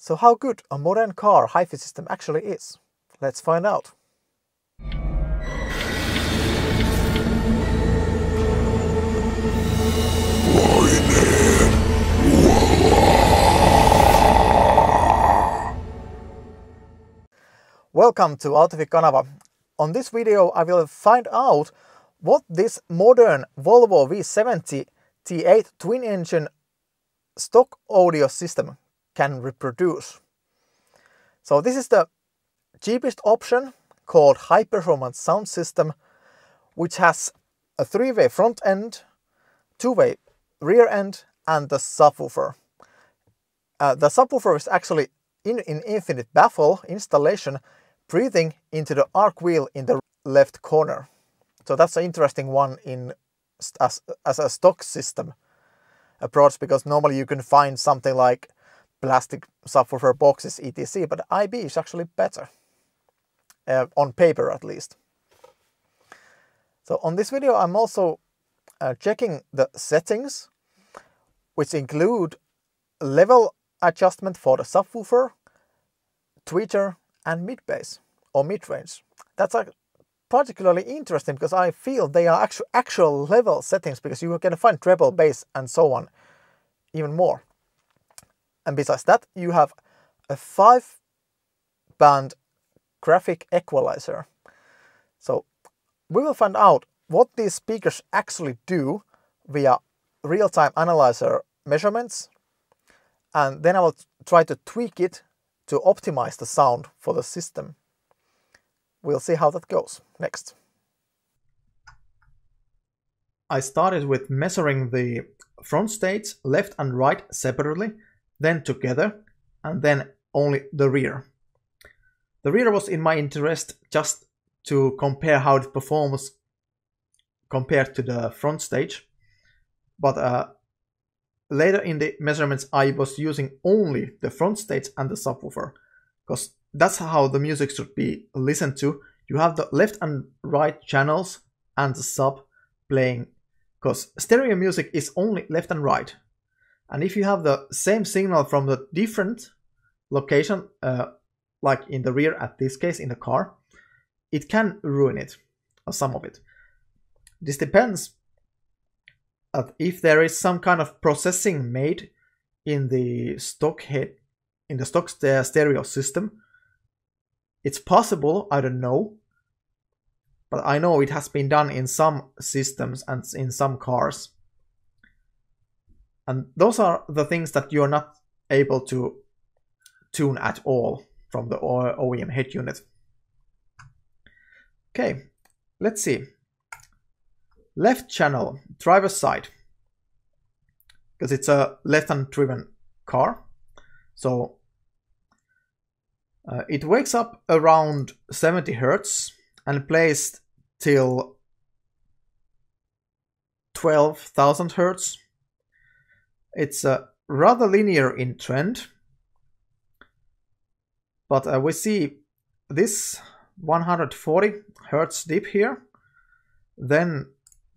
So how good a modern car hi-fi system actually is? Let's find out. Welcome to Autohifikanava. On this video I will find out what this modern Volvo V60 T8 twin-engine stock audio system can reproduce. So this is the cheapest option called high performance sound system, which has a 3-way front end, 2-way rear end and the subwoofer. The subwoofer is actually in infinite baffle installation, breathing into the arc wheel in the left corner. So that's an interesting one as a stock system approach, because normally you can find something like plastic subwoofer boxes etc, but IB is actually better, on paper at least. So on this video I'm also checking the settings, which include level adjustment for the subwoofer, tweeter and mid-bass or mid-range. That's particularly interesting because I feel they are actual level settings, because you can find treble, bass and so on even more. And besides that, you have a 5-band graphic equalizer. So we will find out what these speakers actually do via real-time analyzer measurements, and then I will try to tweak it to optimize the sound for the system. We'll see how that goes next. I started with measuring the front stage left and right separately, then together, and then only the rear. The rear was in my interest just to compare how it performs compared to the front stage, but later in the measurements I was using only the front stage and the subwoofer, because that's how the music should be listened to. You have the left and right channels and the sub playing, because stereo music is only left and right. And if you have the same signal from the different location, like in the rear, at this case in the car, it can ruin it, or some of it. This depends if there is some kind of processing made in the stock stereo system. It's possible, I don't know, but I know it has been done in some systems and in some cars. And those are the things that you're not able to tune at all from the OEM head unit. Okay, let's see. Left channel, driver's side, because it's a left-hand driven car. So it wakes up around 70 Hz and plays till 12,000 Hz. It's rather linear in trend, but we see this 140 Hz dip here, then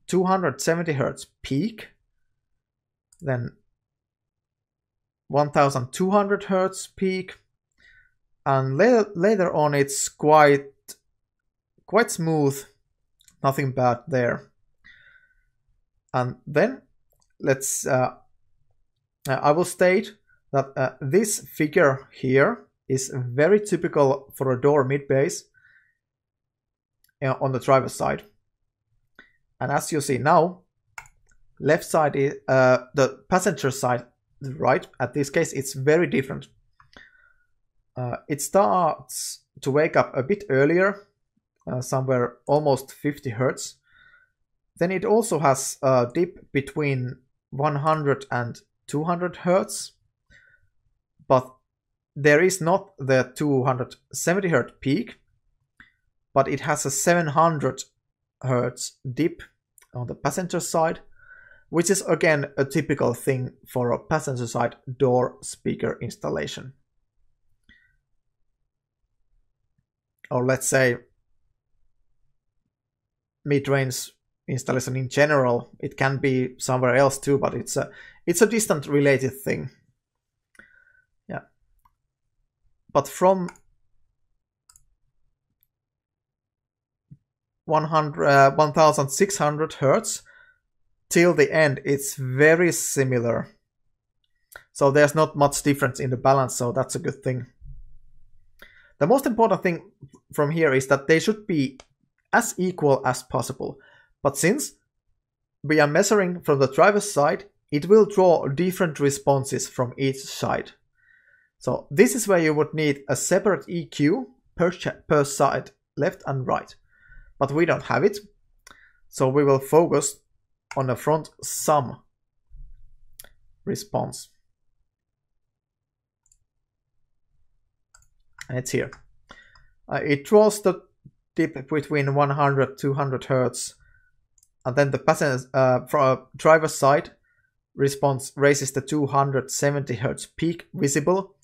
270 Hz peak, then 1200 Hz peak, and later on it's quite smooth, nothing bad there. And then let's I will state that this figure here is very typical for a door mid-bass on the driver's side. And as you see now, left side is the passenger side, right? At this case, it's very different. It starts to wake up a bit earlier, somewhere almost 50 Hz. Then it also has a dip between 100 and 200 Hz, but there is not the 270 Hz peak, but it has a 700 Hz dip on the passenger side, which is again a typical thing for a passenger side door speaker installation. Or let's say mid-range installation in general. It can be somewhere else too, but it's a distant related thing. Yeah. but from 1600 Hertz till the end, it's very similar. So there's not much difference in the balance, so that's a good thing. The most important thing from here is that they should be as equal as possible. But since we are measuring from the driver's side, it will draw different responses from each side. So this is where you would need a separate EQ per side, left and right. But we don't have it, so we will focus on the front sum response. And it's here. It draws the dip between 100-200 Hertz, and then the passenger from driver's side response raises the 270 Hertz peak visible,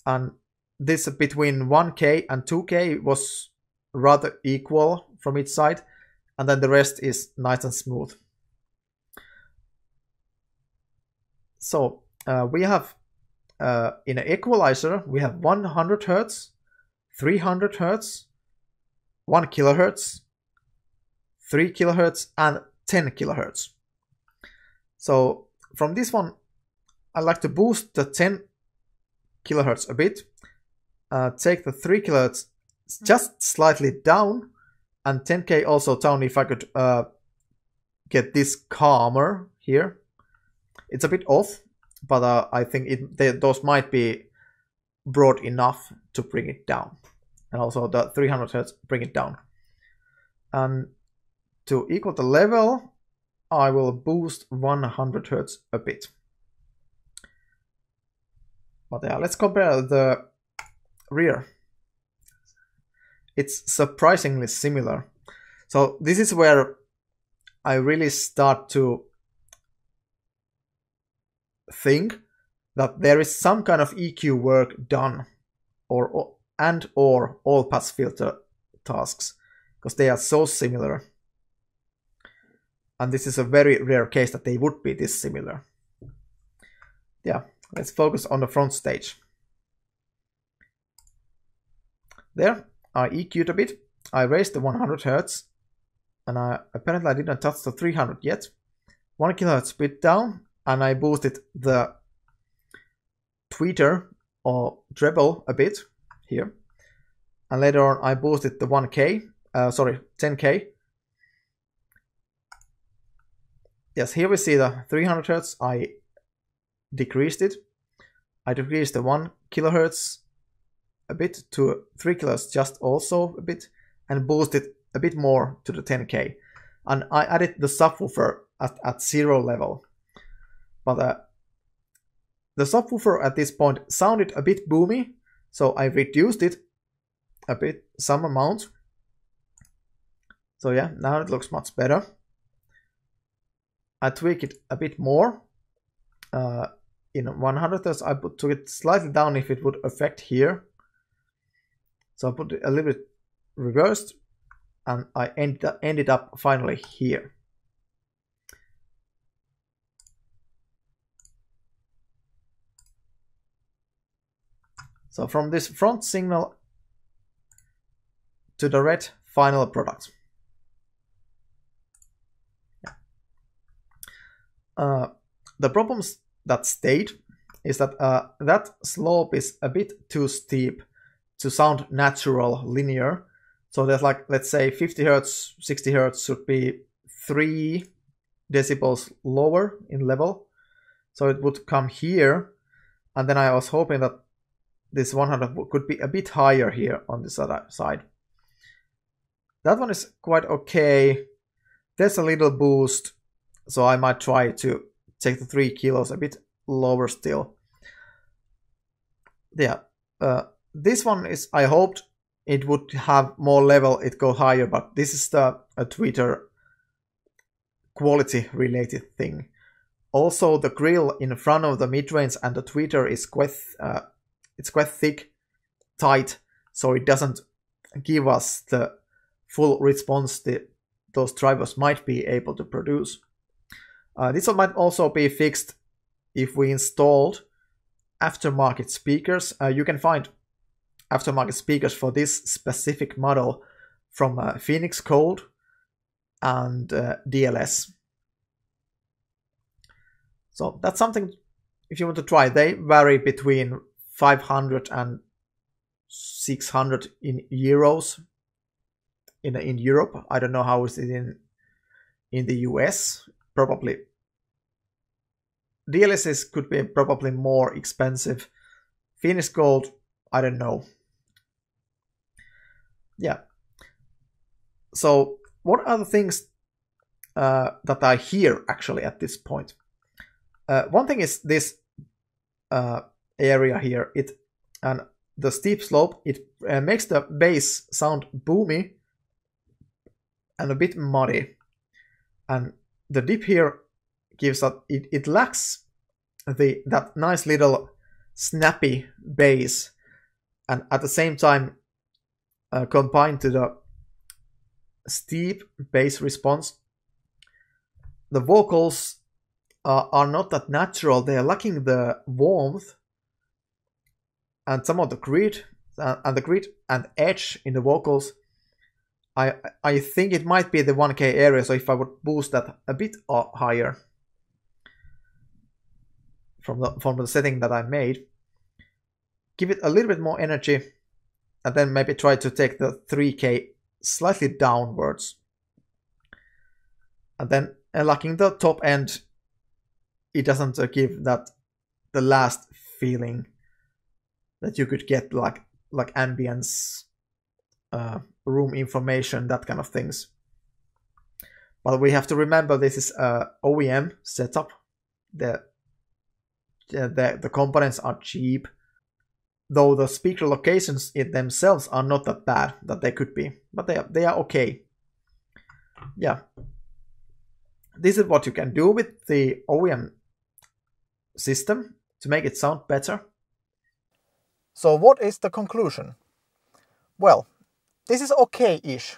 and this between 1K and 2K was rather equal from each side, and then the rest is nice and smooth. So we have in an equalizer we have 100 Hertz, 300 Hertz, 1 kilohertz, 3 kilohertz, and 10 kilohertz. So from this one, I like to boost the 10 kilohertz a bit, take the 3 kilohertz just slightly down, and 10K also down if I could get this calmer here. It's a bit off, but I think those might be broad enough to bring it down. And also the 300 Hertz bring it down. And to equal the level, I will boost 100 Hertz a bit. But yeah, let's compare the rear. It's surprisingly similar. So this is where I really start to think that there is some kind of EQ work done, or all pass filter tasks, because they are so similar. And this is a very rare case that they would be this similar. Yeah, let's focus on the front stage. There, I EQ'd a bit. I raised the 100 Hertz, and apparently I didn't touch the 300 yet. 1 kilohertz bit down, and I boosted the tweeter or treble a bit here. And later on I boosted the 10K. Yes, here we see the 300 Hertz. I decreased it. I decreased the 1 kilohertz a bit to 3 kilohertz just also a bit, and boosted a bit more to the 10K. And I added the subwoofer at 0 level. But the subwoofer at this point sounded a bit boomy, so I reduced it a bit, some amount. So yeah, now it looks much better. I tweak it a bit more. In 100 Hertz, I took it slightly down if it would affect here. So I put it a little bit reversed, and I ended up finally here. So from this front signal to the red final product. The problems that stayed is that that slope is a bit too steep to sound natural linear. So there's like, let's say 50 Hertz, 60 Hertz should be 3 decibels lower in level. So it would come here, and then I was hoping that this 100 could be a bit higher here on this other side. That one is quite okay. There's a little boost, so I might try to take the 3 kilos a bit lower still. Yeah, this one is, I hoped it would have more level, it go higher, but this is a tweeter quality related thing. Also, the grill in front of the mid-range and the tweeter is quite it's quite thick, tight, so it doesn't give us the full response that those drivers might be able to produce. This one might also be fixed if we installed aftermarket speakers. You can find aftermarket speakers for this specific model from Phoenix Cold and DLS. So that's something if you want to try. They vary between 500 and 600 in euros in Europe. I don't know how is it in the US. Probably DLSs could be probably more expensive. Phoenix Gold, I don't know. Yeah. So what are the things that I hear actually at this point? One thing is this area here. And the steep slope, it makes the bass sound boomy and a bit muddy. And the dip here gives that it lacks that nice little snappy bass, and at the same time combined to the steep bass response, the vocals are not that natural. They are lacking the warmth and some of the grit and edge in the vocals. I think it might be the 1K area, so if I would boost that a bit higher from the setting that I made, give it a little bit more energy, and then maybe try to take the 3K slightly downwards. And then lacking the top end, it doesn't give that the last feeling that you could get like ambience, room information, that kind of things. But we have to remember this is a OEM setup. The components are cheap, though the speaker locations in themselves are not that bad that they could be, but they are okay. Yeah, this is what you can do with the OEM system to make it sound better. So what is the conclusion? Well, this is okay-ish.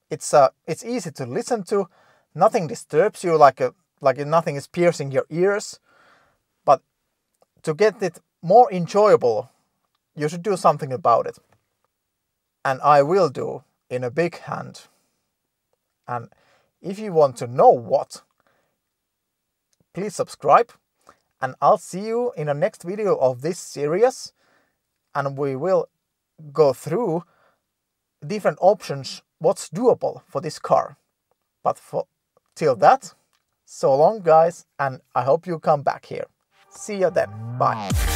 It's easy to listen to. Nothing disturbs you like nothing is piercing your ears. But to get it more enjoyable, you should do something about it. And I will do in a big hand. And if you want to know what, please subscribe. And I'll see you in the next video of this series. And we will go through different options, what's doable for this car. But till that, so long guys, and I hope you come back here. See you then. Bye.